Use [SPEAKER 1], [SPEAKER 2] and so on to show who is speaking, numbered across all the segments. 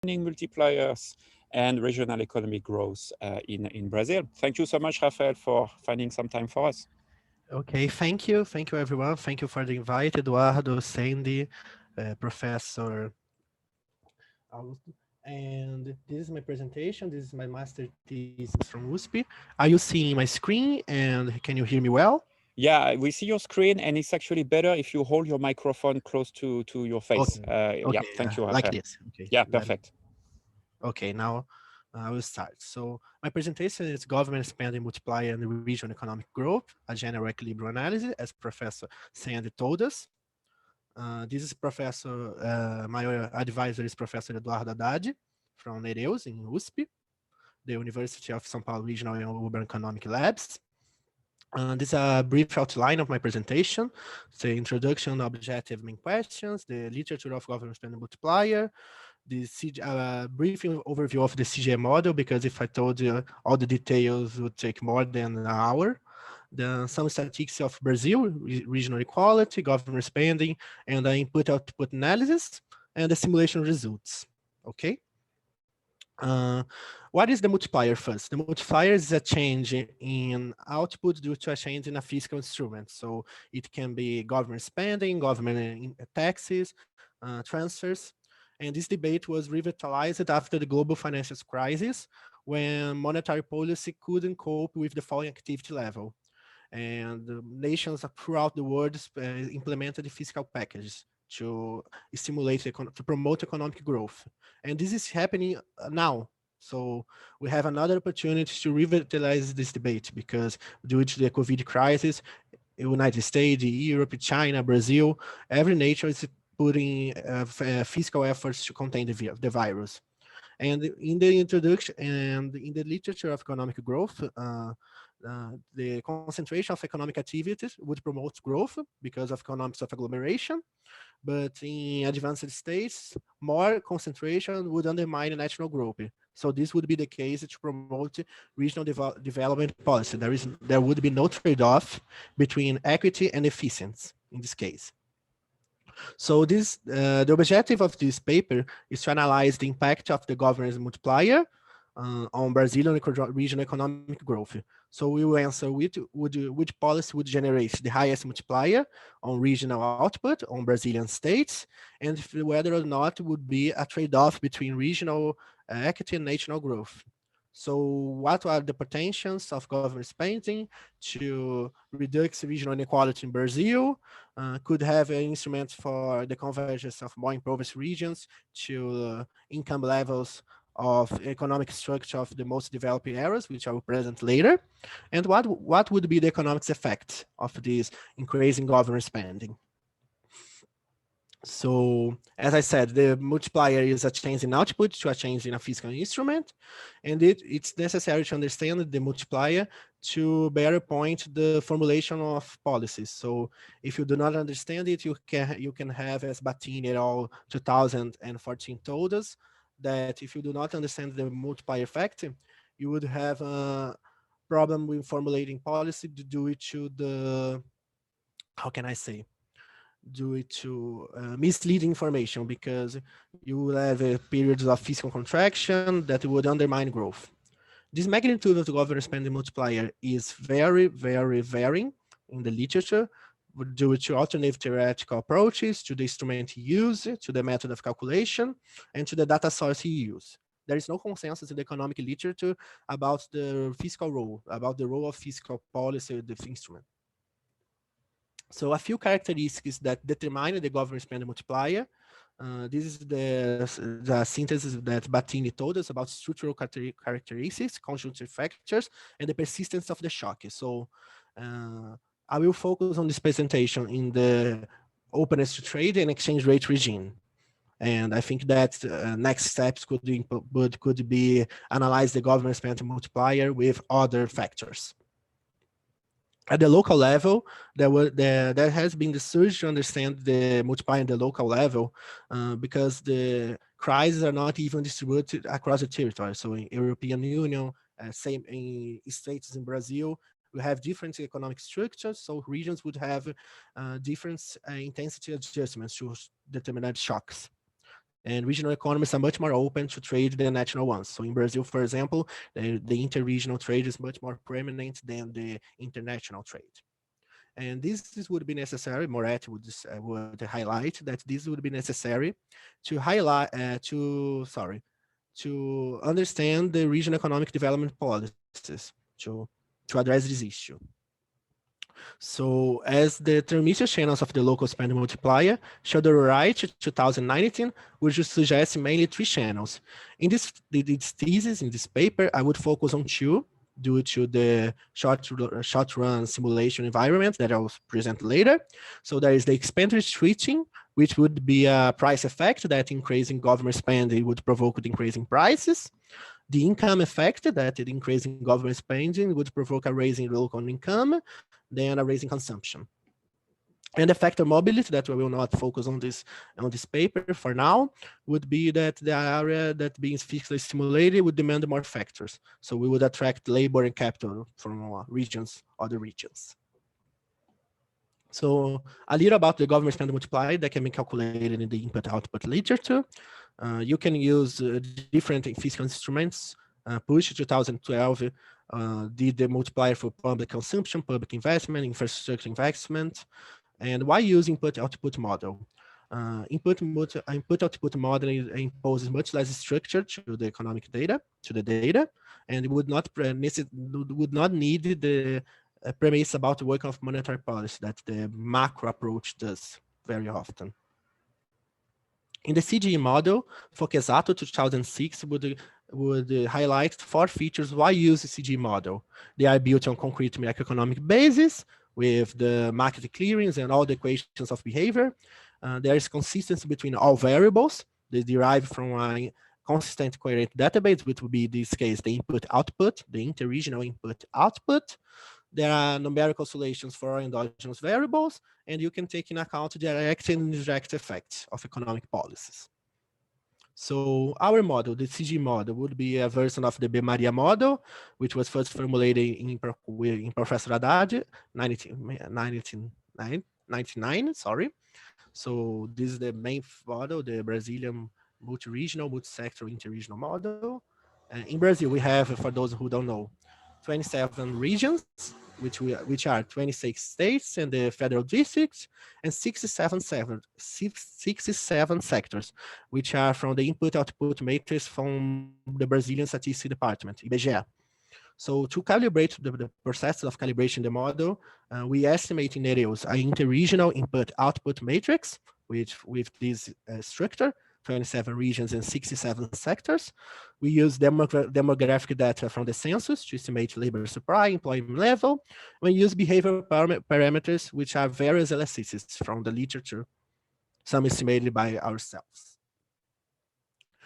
[SPEAKER 1] multipliers and regional economic growth in Brazil. Thank you so much, Raphael, for finding some time for us.
[SPEAKER 2] Okay, thank you. Thank you, everyone. Thank you for the invite, Eduardo, Sandy, Professor Augusto. And this is my presentation. This is my master thesis from USP. Are you seeing my screen and can you hear me well?
[SPEAKER 1] Yeah, we see your screen, and it's actually better if you hold your microphone close to your face.
[SPEAKER 2] Okay,
[SPEAKER 1] Yeah,
[SPEAKER 2] okay,
[SPEAKER 1] thank you,
[SPEAKER 2] like
[SPEAKER 1] Raphael.
[SPEAKER 2] this. Okay,
[SPEAKER 1] Yeah, perfect.
[SPEAKER 2] okay, now I will start. So my presentation is Government Spending Multiplier and Regional Economic Growth, a general equilibrium analysis, as Professor Sandy told us. This is Professor, my advisor is Professor Eduardo Haddad from Nereus in USP, the University of São Paulo Regional and Urban Economic Labs. This is a brief outline of my presentation, the introduction, objective, main questions, the literature of government spending multiplier, the brief overview of the CGE model, because if I told you all the details would take more than an hour. Then some statistics of Brazil, regional equality, government spending, and the input-output analysis, and the simulation results. Okay. Uh, what is the multiplier first? The multiplier is a change in output due to a change in a fiscal instrument. So it can be government spending, government taxes, transfers. And this debate was revitalized after the global financial crisis, when monetary policy couldn't cope with the falling activity level. And nations throughout the world implemented fiscal packages to stimulate, to promote economic growth. And this is happening now. So we have another opportunity to revitalize this debate, because due to the COVID crisis, United States, Europe, China, Brazil, every nation is putting fiscal efforts to contain the virus. And in the introduction and in the literature of economic growth, the concentration of economic activities would promote growth because of economics of agglomeration. But in advanced states, more concentration would undermine national growth. So this would be the case to promote regional development policy. There would be no trade-off between equity and efficiency in this case. So the objective of this paper is to analyze the impact of the governance multiplier on Brazilian regional economic growth. So we will answer which policy would generate the highest multiplier on regional output on Brazilian states, and whether or not it would be a trade-off between regional equity and national growth. So what are the potentials of government spending to reduce regional inequality in Brazil? Could have an instrument for the convergence of more impoverished regions to income levels of economic structure of the most developing areas, which I will present later. And what would be the economics effect of this increasing government spending? So as I said, the multiplier is a change in output to a change in a fiscal instrument. And it's necessary to understand the multiplier to better point the formulation of policies. So if you do not understand it, you can have, as Battini et al. 2014 told us, that if you do not understand the multiplier effect, you would have a problem with formulating policy due to the, how can I say, due to misleading information, because you will have periods of fiscal contraction that would undermine growth. This magnitude of the government spending multiplier is very, very varying in the literature due to alternative theoretical approaches, to the instrument used, to the method of calculation, and to the data source used. There is no consensus in the economic literature about the fiscal role, about the role of fiscal policy of the instrument. So a few characteristics that determine the government spending multiplier. This is the synthesis that Battini told us about structural characteristics, conjunctive factors, and the persistence of the shock. So I will focus on this presentation in the openness to trade and exchange rate regime. And I think that next steps could be analyze the government spending multiplier with other factors. At the local level, there has been the surge to understand the multiplier at the local level because the crises are not even distributed across the territory. So in European Union, same in states in Brazil, we have different economic structures, so regions would have different intensity adjustments to determined shocks. And regional economies are much more open to trade than national ones. So in Brazil, for example, the inter-regional trade is much more prominent than the international trade. And this would be necessary, Moretti would highlight that this would be necessary to highlight, to understand the regional economic development policies to address this issue. So as the transmission channels of the local spending multiplier show the right 2019, we just suggest mainly 3 channels. In this thesis, in this paper, I would focus on 2 due to the short run simulation environment that I will present later. So there is the expenditure switching, which would be a price effect that increasing government spending would provoke increasing prices. The income effect that increasing government spending would provoke a raising local income, then a raising consumption. And the factor mobility that we will not focus on this paper for now would be that the area that being fixedly stimulated would demand more factors. So we would attract labor and capital from other regions. So a little about the government spending multiplier that can be calculated in the input-output literature. You can use different fiscal instruments. PUCRS 2012 did the multiplier for public consumption, public investment, infrastructure investment. And why use input-output model? Input-output model imposes much less structure to the economic data, and it would not need the premise about the work of monetary policy that the macro approach does very often. In the CGE model, Fochesato 2006 would highlight 4 features why use the CGE model. They are built on concrete macroeconomic basis with the market clearings and all the equations of behavior. There is consistency between all variables. They derive from a consistent coherent database, which would be in this case the input-output, the inter-regional input-output. There are numerical solutions for endogenous variables, and you can take into account direct and indirect effects of economic policies. So our model, the CGE model, would be a version of the Maria model, which was first formulated in Professor Haddad, 1999, sorry. So this is the main model, the Brazilian multi-regional, multi-sector, inter-regional model. In Brazil, we have, for those who don't know, 27 regions, which are 26 states and the federal districts, and 67 sectors, which are from the input-output matrix from the Brazilian Statistics Department, IBGE. So to calibrate the process of calibration the model, we estimate in areas an inter-regional input-output matrix with this structure, 27 regions and 67 sectors. We use demographic data from the census to estimate labor supply, employment level. We use behavioral parameters, which are various elasticities from the literature, some estimated by ourselves.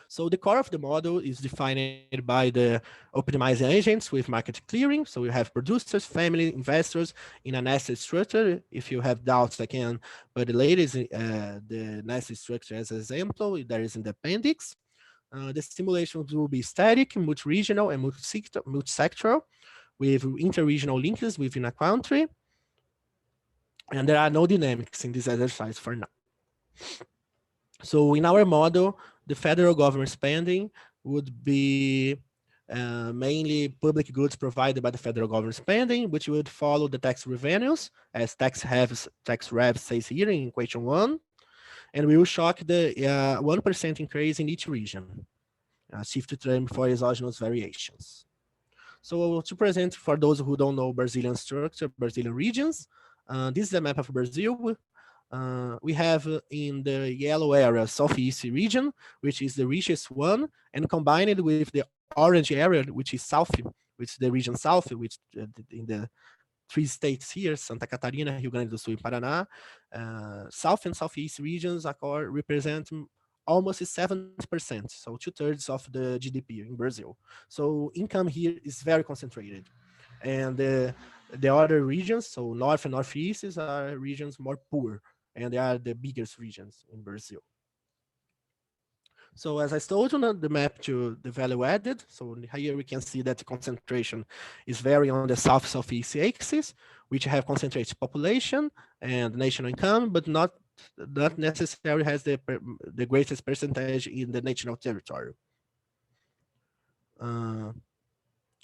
[SPEAKER 2] So the core of the model is defined by the optimizing agents with market clearing. So you have producers, family, investors in a nested structure. If you have doubts, I can put the latest the nested structure as an example. There is in the appendix. The simulations will be static, multi-regional, and multi-sectoral with inter-regional links within a country. And there are no dynamics in this exercise for now. So in our model, the federal government spending would be mainly public goods provided by the federal government spending, which would follow the tax revenues, as tax rev says here in equation 1, and we will shock the 1% increase in each region, shift term for exogenous variations. So to present for those who don't know Brazilian structure, Brazilian regions, this is a map of Brazil. We have in the yellow area, Southeast region, which is the richest one, and combined with the orange area, which is South, which is the region South, which in the 3 states here, Santa Catarina, Rio Grande do Sul, and Paraná, South and Southeast regions represent almost 7%, so 2/3 of the GDP in Brazil. So income here is very concentrated. And the other regions, so North and Northeast, are regions more poor, and they are the biggest regions in Brazil. So as I told you, the map to the value added. So here we can see that the concentration is very on the South-Southeast axis, which have concentrated population and national income, but not not necessarily has the greatest percentage in the national territory. And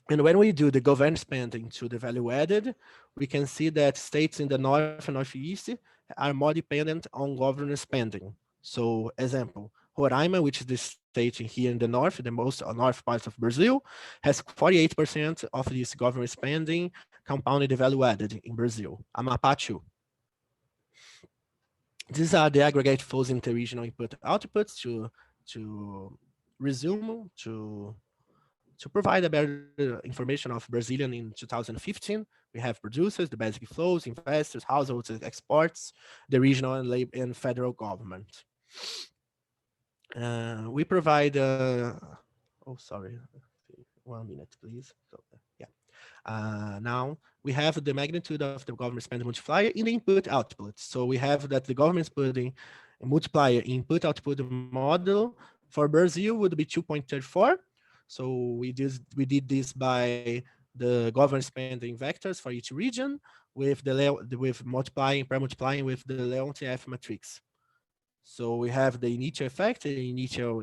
[SPEAKER 2] when we do the government spending to the value added, we can see that states in the north and northeast are more dependent on government spending. So, example, Roraima, which is the state here in the north, the most north part of Brazil, has 48% of this government spending compounded value added in Brazil. Amapá too. These are the aggregate flows into regional input outputs to resume to provide a better information of Brazilian in 2015. We have producers, the basic flows, investors, households, exports, the regional and federal government. We provide, oh, sorry, 1 minute, please. So, yeah. Now we have the magnitude of the government spending multiplier in the input output. So we have that the government spending multiplier input output model for Brazil would be 2.34. So we did this by the government spending vectors for each region with multiplying with the Leontief matrix. So we have the initial effect, the initial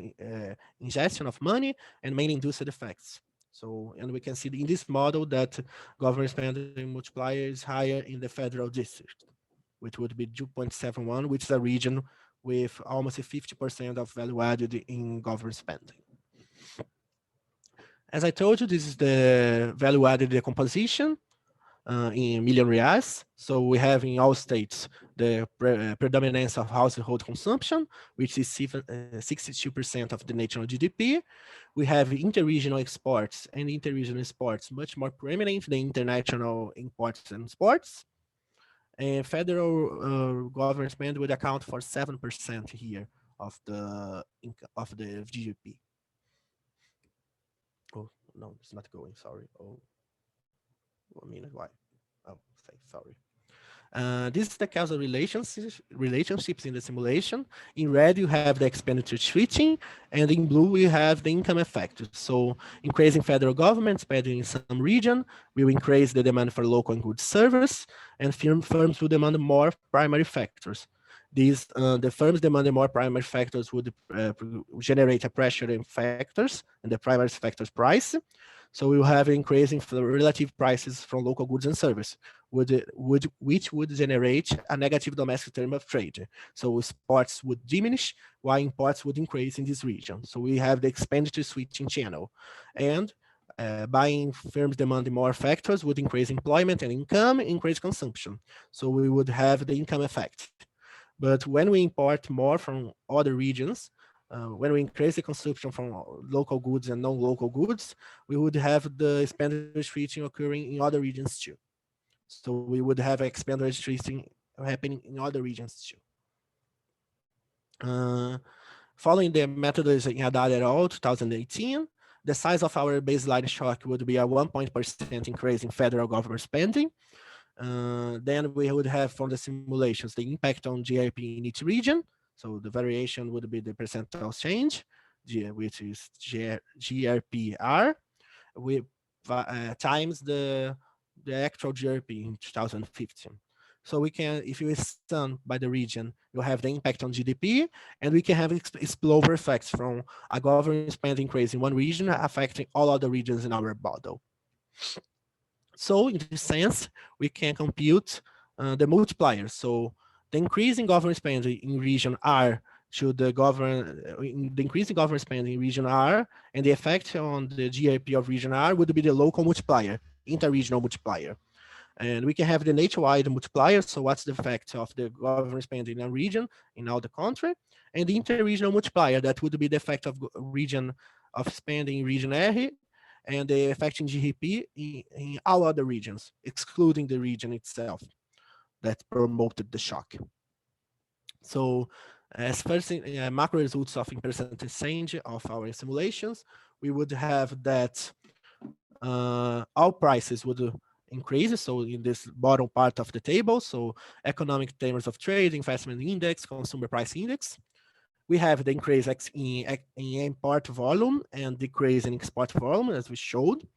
[SPEAKER 2] ingestion of money, and main induced effects. So, and we can see in this model that government spending multiplier is higher in the federal district, which would be 2.71, which is a region with almost 50% of value added in government spending. As I told you, this is the value added decomposition in million reais. So we have in all states the predominance of household consumption, which is 62% of the national GDP. We have interregional exports and interregional exports much more prominent than international imports and exports. And federal government spend would account for 7% here of the GDP. Oh, no, it's not going, sorry. Oh, 1 minute, why? Oh, sorry. This is the causal relationships in the simulation. In red, you have the expenditure switching, and in blue, we have the income effect. So increasing federal government spending in some region will increase the demand for local and goods service, and firms will demand more primary factors. These, the firms demanding more primary factors would generate a pressure in factors, and the primary factors price. So we will have an increase in relative prices from local goods and service, which would generate a negative domestic term of trade. So exports would diminish, while imports would increase in this region. So we have the expenditure switching channel. And buying firms demanding more factors would increase employment and income, increase consumption. So we would have the income effect. But when we import more from other regions, when we increase the consumption from local goods and non-local goods, we would have the expenditure switching occurring in other regions too. So we would have expenditure switching happening in other regions too. Following the methods in Haddad et al. 2018, the size of our baseline shock would be a 1% increase in federal government spending. Then we would have from the simulations the impact on GRP in each region. So the variation would be the percentile change, which is GRPR, with times the actual GRP in 2015. So we can, if you sum by the region, you have the impact on GDP, and we can have spillover effects from a government spending increase in one region affecting all other regions in our model. So in this sense, we can compute the multipliers. So the increase in government spending in region R should the increase in government spending in region R, and the effect on the GRP of region R would be the local multiplier, interregional multiplier. And we can have the nationwide multiplier. So what's the effect of the government spending in a region in all the country, and the interregional multiplier, that would be the effect of region of spending in region R, and the effect in GDP in all other regions, excluding the region itself that promoted the shock. So as first macro results of percentage change of our simulations, we would have that all prices would increase. So in this bottom part of the table, so economic terms of trade, investment index, consumer price index, we have the increase in import volume and decrease in export volume, as we showed,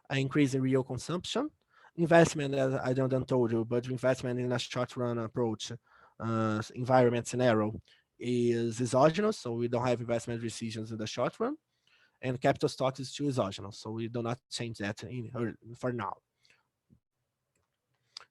[SPEAKER 2] an increase in real consumption. Investment, as I don't told you, but investment in a short run approach environment scenario is exogenous, so we don't have investment decisions in the short run, and capital stock is still exogenous, so we do not change that for now.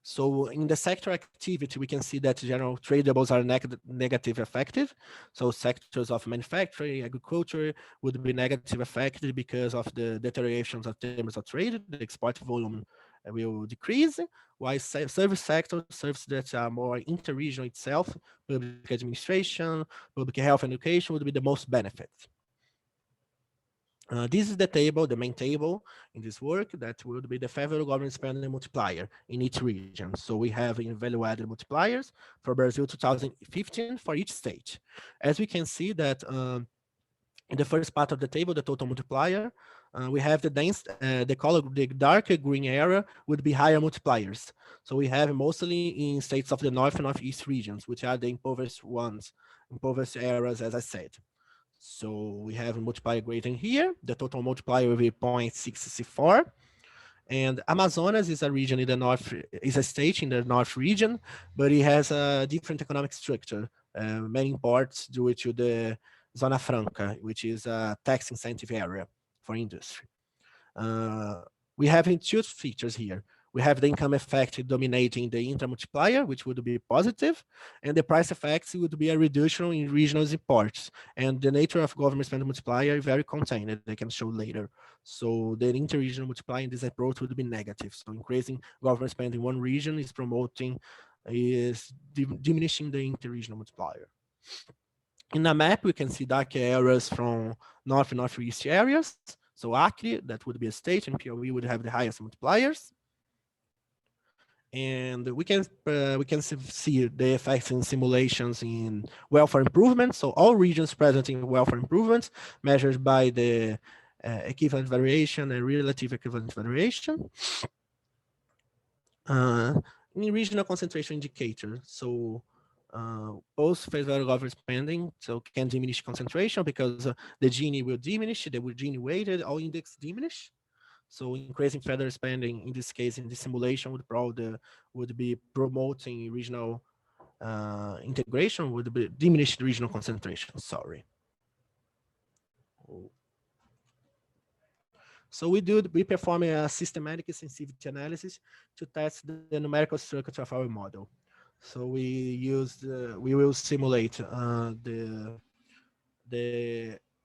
[SPEAKER 2] So in the sector activity, we can see that general tradables are negative affected. So sectors of manufacturing, agriculture would be negative affected because of the deteriorations of terms of trade. The export volume will decrease, while service sector, services that are more inter-regional itself, public administration, public health and education would be the most benefit. This is the table, the main table in this work that would be the federal government spending multiplier in each region. So we have in value-added multipliers for Brazil 2015 for each state. As we can see that in the first part of the table, the total multiplier, we have the dense, the darker green area would be higher multipliers. So we have mostly in states of the North and Northeast regions, which are the impoverished ones, impoverished areas, as I said. So we have a multiplier greater here. The total multiplier will be 0.64. And Amazonas is a region in the north, is a state in the north region, but it has a different economic structure. Many imports due to the Zona Franca, which is a tax incentive area for industry. We have two features here. We have the income effect dominating the intermultiplier, which would be positive, and the price effects would be a reduction in regional imports. And the nature of government spending multiplier is very contained, I can show later. So the interregional multiplier in this approach would be negative. So increasing government spending in one region is diminishing the interregional multiplier. In the map, we can see dark areas from north and northeast areas. So Acre, that would be a state, and Piauí would have the highest multipliers. And we can see the effects in simulations in welfare improvement. So all regions present in welfare improvements measured by the equivalent variation and relative equivalent variation. In regional concentration indicator, so both federal government spending so can diminish concentration because the Gini will diminish, the Gini weighted, all index diminish. So increasing federal spending in this case in the simulation would be promoting regional integration, would be diminished regional concentration. Sorry. So we perform a systematic sensitivity analysis to test the numerical structure of our model. So we will simulate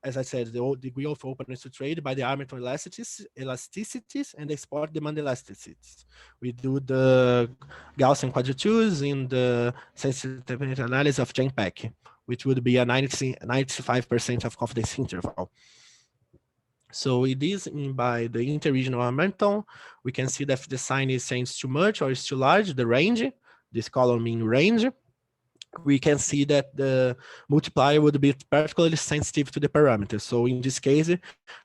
[SPEAKER 2] as I said, the degree of openness to trade by the Armington elasticities and the export demand elasticities. We do the Gaussian quadratures in the sensitivity analysis of Jimei, which would be a 95% of confidence interval. So it is by the interregional Armington, we can see that if the sign is changed too much or is too large, the range, this column means range, we can see that the multiplier would be particularly sensitive to the parameters. So in this case,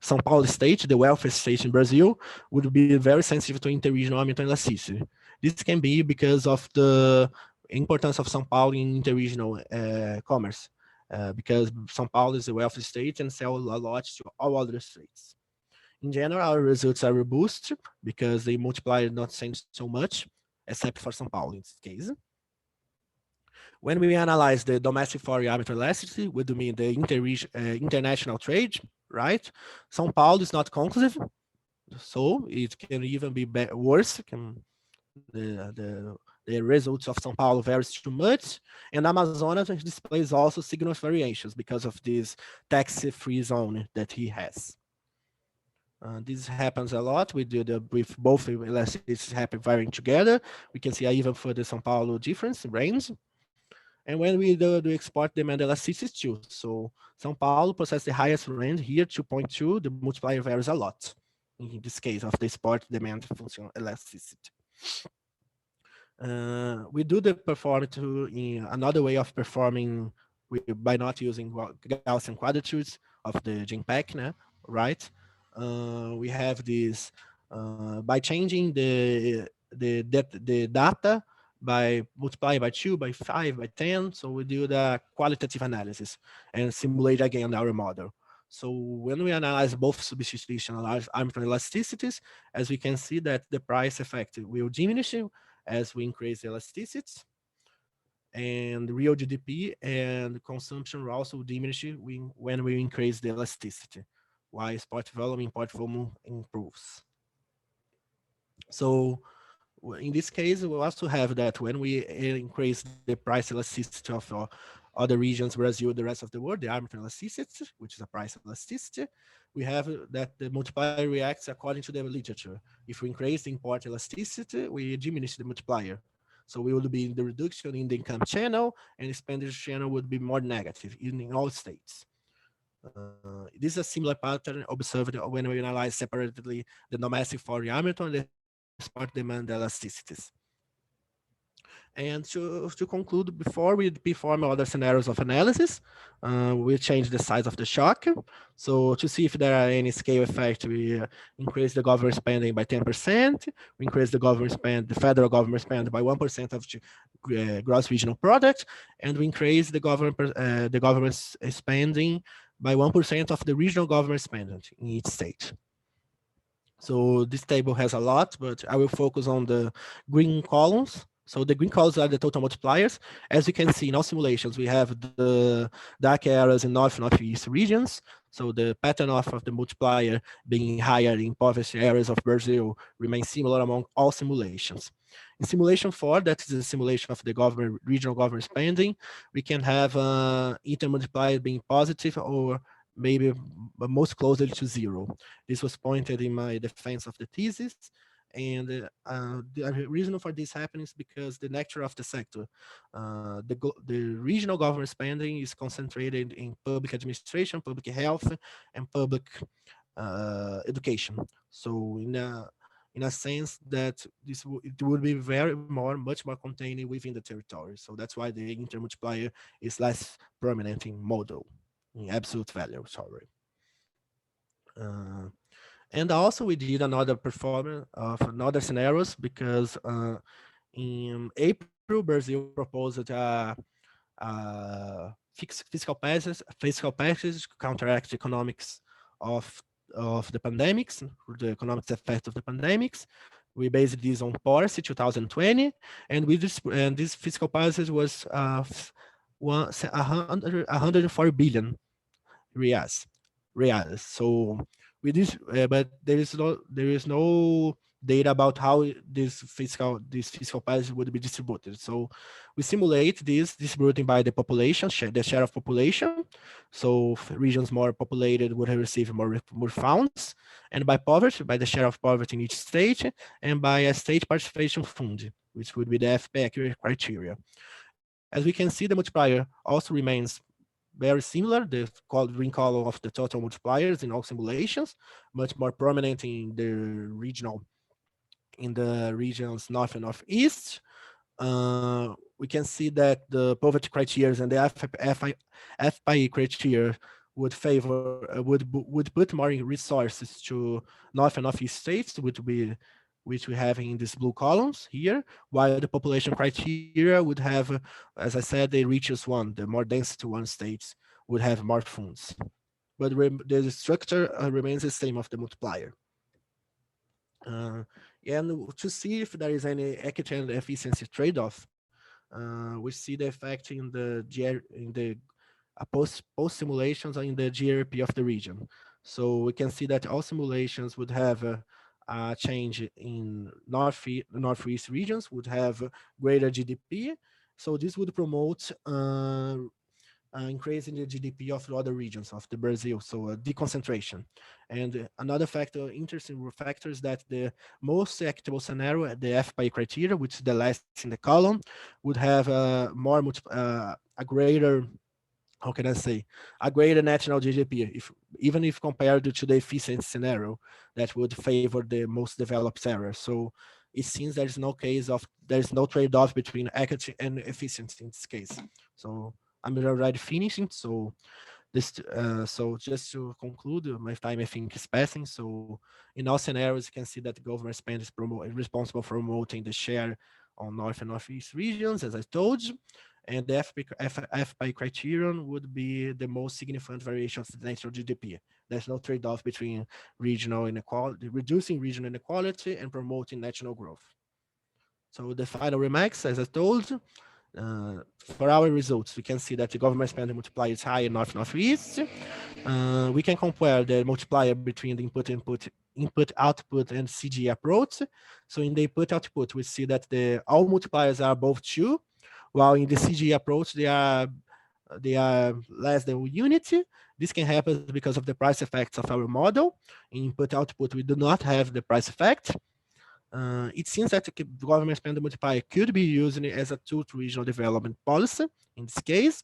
[SPEAKER 2] São Paulo state, the wealthiest state in Brazil, would be very sensitive to interregional Armington elasticity. This can be because of the importance of São Paulo in interregional commerce, because São Paulo is a wealthy state and sell a lot to all other states. In general, our results are robust because the multiplier not change so much, except for São Paulo in this case. When we analyze the domestic foreign Armington elasticity, would mean the international trade, right? São Paulo is not conclusive, so it can even be worse. The results of São Paulo varies too much, and Amazonas displays also significant variations because of this tax-free zone that he has. This happens a lot. We do with both elasticities happen varying together. We can see even further São Paulo difference in range. And when we do export demand elasticities too. So São Paulo possesses the highest range here, 2.2. The multiplier varies a lot in this case of the export demand function elasticity. We do the performance in another way of performing by not using Gaussian quadratures of the Jimei, right? We have this by changing the data by multiplying by 2, by 5, by 10. So we do the qualitative analysis and simulate again our model. So when we analyze both substitution and Armington elasticities, as we can see that the price effect will diminish as we increase the elasticities. and real GDP and consumption will also diminish when we increase the elasticity, while import volume improves. So in this case, we also have that when we increase the price elasticity of other regions, Brazil, the rest of the world, the Armington elasticity, which is a price elasticity, we have that the multiplier reacts according to the literature. If we increase the import elasticity, we diminish the multiplier. So we will be in the reduction in the income channel, and expenditure channel would be more negative in all states. This is a similar pattern observed when we analyze separately the domestic foreign Armington and the export demand elasticities. And to conclude, before we perform other scenarios of analysis, we change the size of the shock. So to see if there are any scale effect, we increase the government spending by 10%, we increase the federal government spend by 1% of gross regional product, and we increase the government spending by 1% of the regional government spending in each state. So this table has a lot, but I will focus on the green columns. So the green columns are the total multipliers. As you can see in all simulations, we have the dark areas in North and Northeast regions. So the pattern of the multiplier being higher in impoverished areas of Brazil remains similar among all simulations. In simulation 4, that is the simulation of the regional government spending, we can have intermultiplier being positive or maybe most closely to 0. This was pointed in my defense of the thesis. And the reason for this happening is because the nature of the sector, the regional government spending is concentrated in public administration, public health, and public education. So in a sense that it would be much more contained within the territory. So that's why the intermultiplier is less prominent in model, in absolute value, sorry. And also we did another performance of another scenarios because in April, Brazil proposed a fiscal package to counteract economics of the pandemics, the economic effect of the pandemics. We based this on policy 2020, and this fiscal package was 140 billion reais. So with this, but there is no data about how this fiscal package would be distributed. So we simulate this distributing by the population, the share of population. So regions more populated would have received more funds, and by poverty, by the share of poverty in each state, and by a state participation fund, which would be the FPI criteria. As we can see, the multiplier also remains very similar, the green column of the total multipliers in all simulations, much more prominent in the regions north and northeast. We can see that the poverty criteria and the FPI criteria would favor would put more resources to north and northeast states, which we have in these blue columns here, while the population criteria would have, as I said, the richest one, the more density one states would have more funds. But the structure remains the same of the multiplier. And to see if there is any equity and efficiency trade-off, we see the effect in the post simulations in the GRP of the region. So we can see that all simulations would have a change in northeast regions, would have greater GDP. So this would promote increasing the GDP of the other regions of the Brazil, so deconcentration. And another interesting factor is that the most acceptable scenario, the FPI criteria, which is the last in the column, would have a greater, how can I say, a greater national GDP, even if compared to the efficiency scenario that would favor the most developed areas. So it seems there's no trade-off between equity and efficiency in this case. So I'm already finishing. So so just to conclude, my time I think is passing. So in all scenarios, you can see that the government spend is responsible for promoting the share on north and northeast regions, as I told you. And the FPI criterion would be the most significant variation of the national GDP. There's no trade-off between regional inequality, reducing regional inequality and promoting national growth. So the final remarks, as I told you, For our results, we can see that the government spending multiplier is high in North-Northeast. We can compare the multiplier between the input-output and CGE approach. So in the input-output, we see that all multipliers are above 2, while in the CGE approach, they are less than unity. This can happen because of the price effects of our model. In input-output, we do not have the price effect. It seems that the government spending multiplier could be used as a tool to regional development policy, in this case,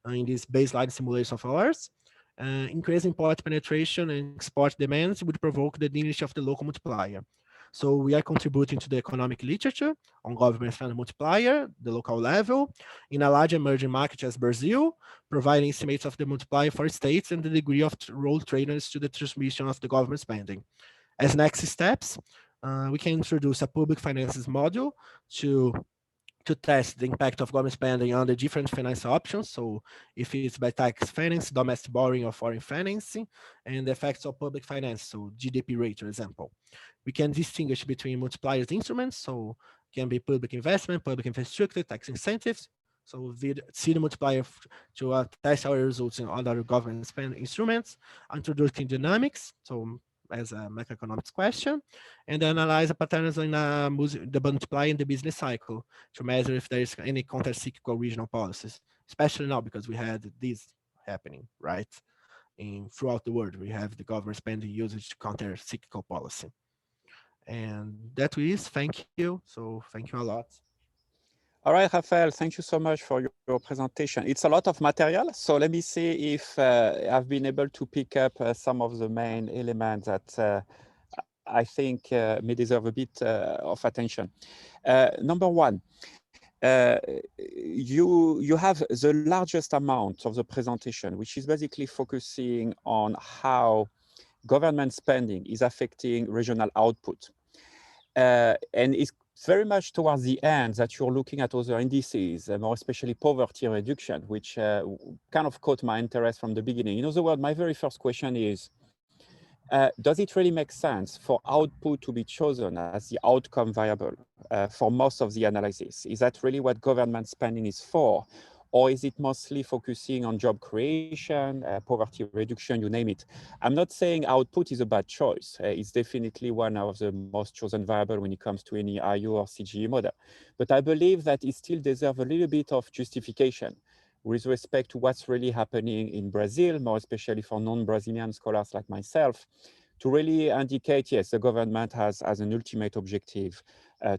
[SPEAKER 2] in this baseline simulation of ours. Increasing import penetration and export demands would provoke the diminution of the local multiplier. So we are contributing to the economic literature on government spending multiplier, the local level, in a large emerging market as Brazil, providing estimates of the multiplier for states and the degree of role traders to the transmission of the government spending. As next steps, we can introduce a public finances module to test the impact of government spending on the different finance options. So if it's by tax finance, domestic borrowing, or foreign financing, and the effects of public finance, so GDP rate, for example. We can distinguish between multipliers instruments, so can be public investment, public infrastructure, tax incentives. So we see the multiplier to test our results in other government spending instruments, introducing dynamics, so as a macroeconomics question, and analyze the patterns in the multiplier in the business cycle to measure if there is any counter-cyclical regional policies, especially now because we had this happening, right? Throughout the world, we have the government spending usage to counter-cyclical policy. And that is, thank you. So thank you a lot.
[SPEAKER 1] All right, Raphael, thank you so much for your presentation. It's a lot of material, so let me see if I've been able to pick up some of the main elements that I think may deserve a bit of attention. Number one, you have the largest amount of the presentation, which is basically focusing on how government spending is affecting regional output. And it's very much towards the end that you're looking at other indices, more especially poverty reduction, which kind of caught my interest from the beginning. In other words, my very first question is, does it really make sense for output to be chosen as the outcome variable for most of the analysis? Is that really what government spending is for? Or is it mostly focusing on job creation, poverty reduction, you name it? I'm not saying output is a bad choice. It's definitely one of the most chosen variable when it comes to any IO or CGE model. But I believe that it still deserves a little bit of justification with respect to what's really happening in Brazil, more especially for non-Brazilian scholars like myself, to really indicate, yes, the government has as an ultimate objective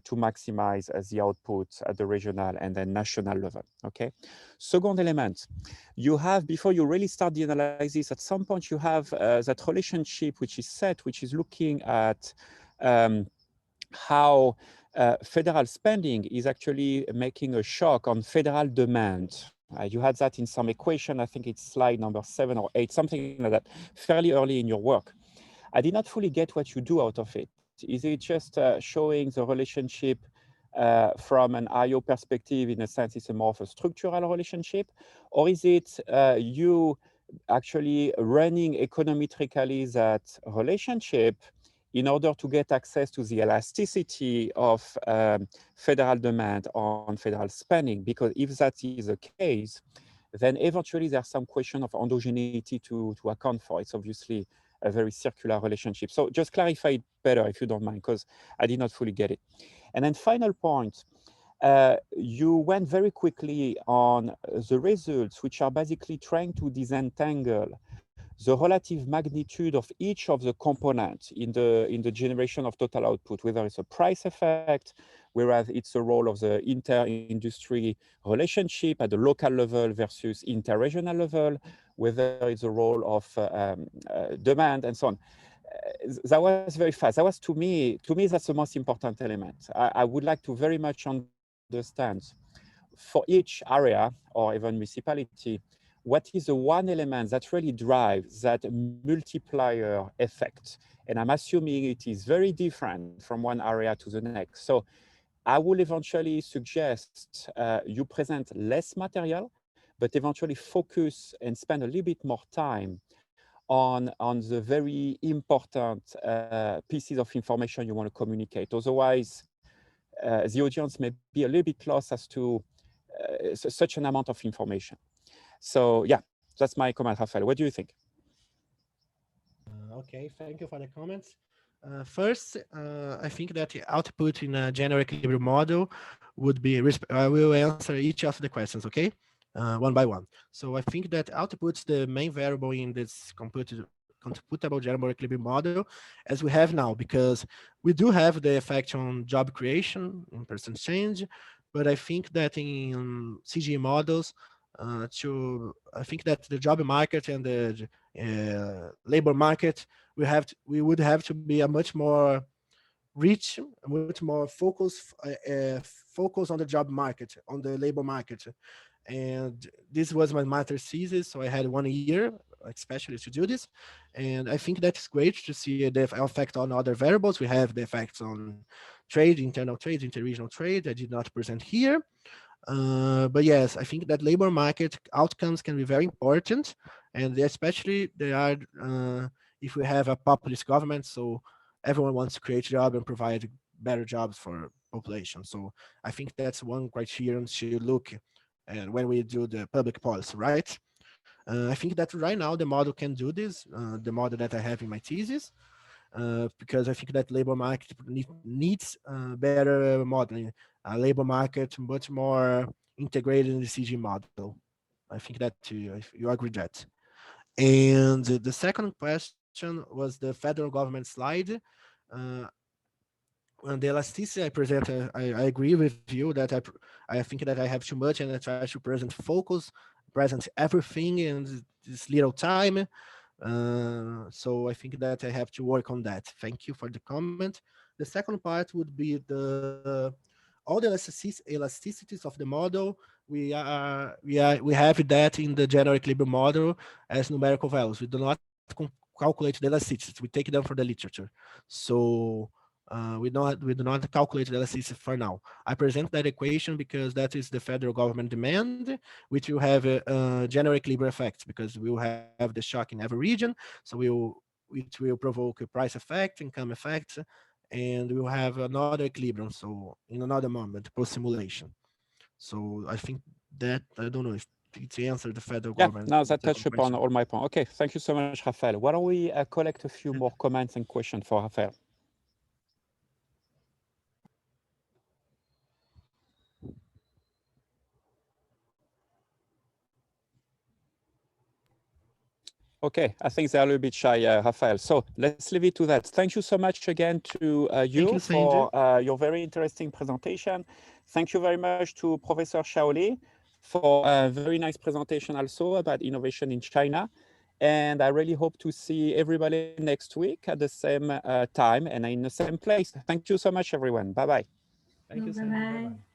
[SPEAKER 1] to maximize the output at the regional and then national level, okay? Second element, you have, before you really start the analysis, at some point you have that relationship which is set, which is looking at how federal spending is actually making a shock on federal demand. You had that in some equation, I think it's slide number 7 or 8, something like that, fairly early in your work. I did not fully get what you do out of it. Is it just showing the relationship from an IO perspective? In a sense, it's a more of a structural relationship? Or is it you actually running econometrically that relationship in order to get access to the elasticity of federal demand on federal spending? Because if that is the case, then eventually there's some question of endogeneity to account for. It's obviously a very circular relationship. So just clarify it better if you don't mind, because I did not fully get it. And then final point, you went very quickly on the results, which are basically trying to disentangle the relative magnitude of each of the components in the generation of total output, whether it's a price effect, whereas it's a role of the inter-industry relationship at the local level versus inter-regional level, whether it's a role of demand and so on. That was very fast. That was, to me, that's the most important element. I would like to very much understand for each area or even municipality, what is the one element that really drives that multiplier effect? And I'm assuming it is very different from one area to the next. So I will eventually suggest you present less material, but eventually focus and spend a little bit more time on the very important pieces of information you want to communicate. Otherwise, the audience may be a little bit lost as to such an amount of information. So yeah, that's my comment, Raphael. What do you think?
[SPEAKER 2] Okay, thank you for the comments. First, I think that the output in a general equilibrium model would be, I will answer each of the questions, okay? One by one. So I think that output's the main variable in this computable general equilibrium model as we have now, because we do have the effect on job creation in percent change, but I think that in CGE models, I think that the job market and the labor market, we would have to be a much more rich, much more focus on the job market, on the labor market. And this was my master's thesis, so I had 1 year especially to do this, and I think that's great to see the effect on other variables. We have the effects on trade, internal trade, interregional trade. I did not present here. But yes, I think that labor market outcomes can be very important, and especially they are if we have a populist government, so everyone wants to create jobs and provide better jobs for population. So I think that's one criterion to look at when we do the public policy, right? I think that right now the model can do this, the model that I have in my thesis, because I think that labor market needs better modeling, a labor market much more integrated in the CG model. I think that you agree that. And the second question was the federal government slide. On the elasticity I present, I agree with you that I think that I have too much, and I try to present everything in this little time. So I think that I have to work on that. Thank you for the comment. The second part would be all the elasticities of the model. We have that in the general equilibrium model as numerical values. We do not calculate the elasticities. We take them from the literature. So we do not calculate the elasticity for now. I present that equation because that is the federal government demand, which will have a general equilibrium effect, because we will have the shock in every region. So it will provoke a price effect, income effect, and we will have another equilibrium. So in another moment, post simulation. So I think that, I don't know if it answered the federal government.
[SPEAKER 1] No, that touched upon all my points. Okay, thank you so much, Raphael. Why don't we collect a few more comments and questions for Raphael? Okay, I think they're a little bit shy, Raphael. So let's leave it to that. Thank you so much again to you for your very interesting presentation. Thank you very much to Professor Xiaoli for a very nice presentation also about innovation in China. And I really hope to see everybody next week at the same time and in the same place. Thank you so much, everyone. Bye-bye.
[SPEAKER 2] Thank you, Sandy. Bye-bye.